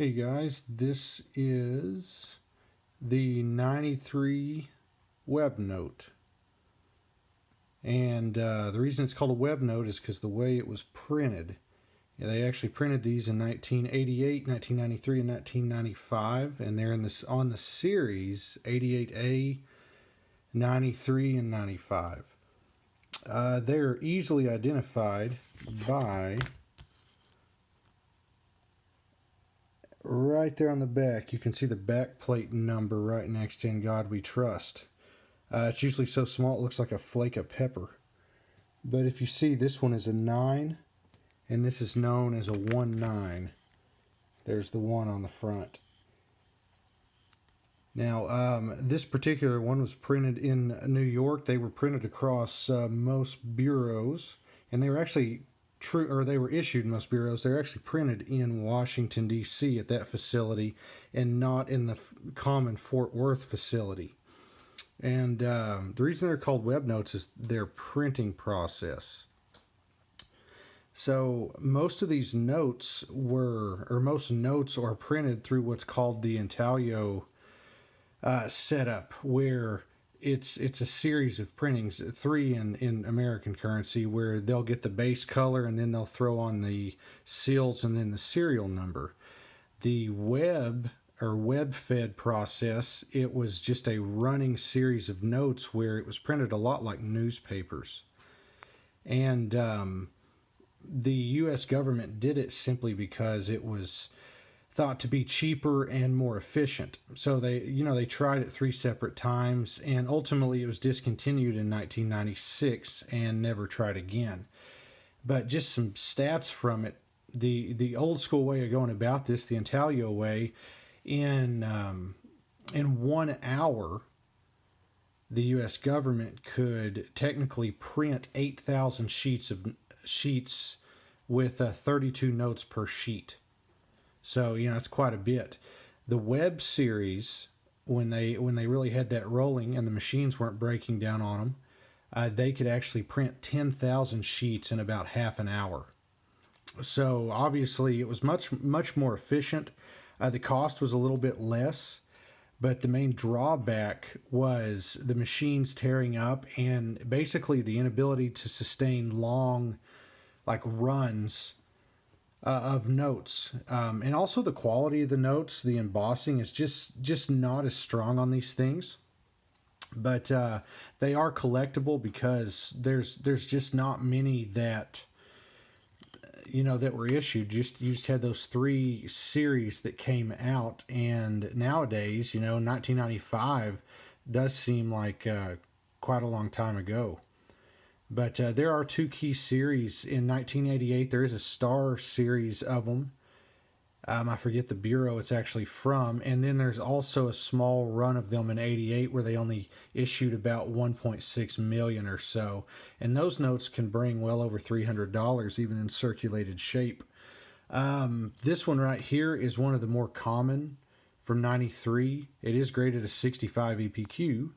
Hey guys, this is the 93 web note. And the reason it's called a web note is because the way it was printed. Yeah, they actually printed these in 1988, 1993, and 1995, and they're in this on the series 88A, 93, and 95. They're easily identified by right there on the back. You can see the back plate number right next to "In God We Trust." It's usually so small it looks like a flake of pepper. But if you see, this one is a 9, and this is known as a 1-9. There's the 1 on the front. Now, this particular one was printed in New York. They were printed across most bureaus, and they were actually they were issued in most bureaus. They're actually printed in Washington, D.C. at that facility, and not in the common Fort Worth facility. And the reason they're called web notes is their printing process. So most of these notes most notes are printed through what's called the intaglio setup, where it's a series of printings, 3 in American currency, where they'll get the base color and then they'll throw on the seals and then the serial number. The web-fed process, it was just a running series of notes where it was printed a lot like newspapers. And the U.S. government did it simply because it was thought to be cheaper and more efficient. So they tried it 3 separate times, and ultimately it was discontinued in 1996 and never tried again. But just some stats from it: the old school way of going about this, the intaglio way, in 1 hour, the U.S. government could technically print 8,000 sheets with 32 notes per sheet. So it's quite a bit. The web series, when they really had that rolling and the machines weren't breaking down on them, they could actually print 10,000 sheets in about half an hour. So obviously it was much more efficient. The cost was a little bit less, but the main drawback was the machines tearing up and basically the inability to sustain long runs of notes, and also the quality of the notes. The embossing is just not as strong on these things, but they are collectible because there's just not many that that were issued. You just had those 3 series that came out, and nowadays 1995 does seem like quite a long time ago. But there are 2 key series. In 1988, there is a Star series of them. I forget the bureau it's actually from. And then there's also a small run of them in 88 where they only issued about 1.6 million or so. And those notes can bring well over $300 even in circulated shape. This one right here is one of the more common from 93. It is graded a 65 EPQ.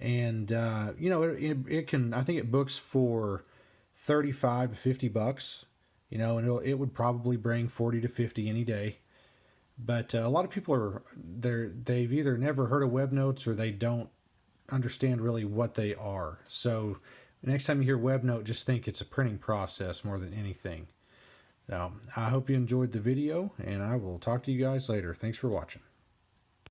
And it can, I think it books for $35 to $50, and it would probably bring 40 to 50 any day. But a lot of people they've either never heard of web notes or they don't understand really what they are. So next time you hear web note, just think it's a printing process more than anything. So I hope you enjoyed the video, and I will talk to you guys later. Thanks for watching.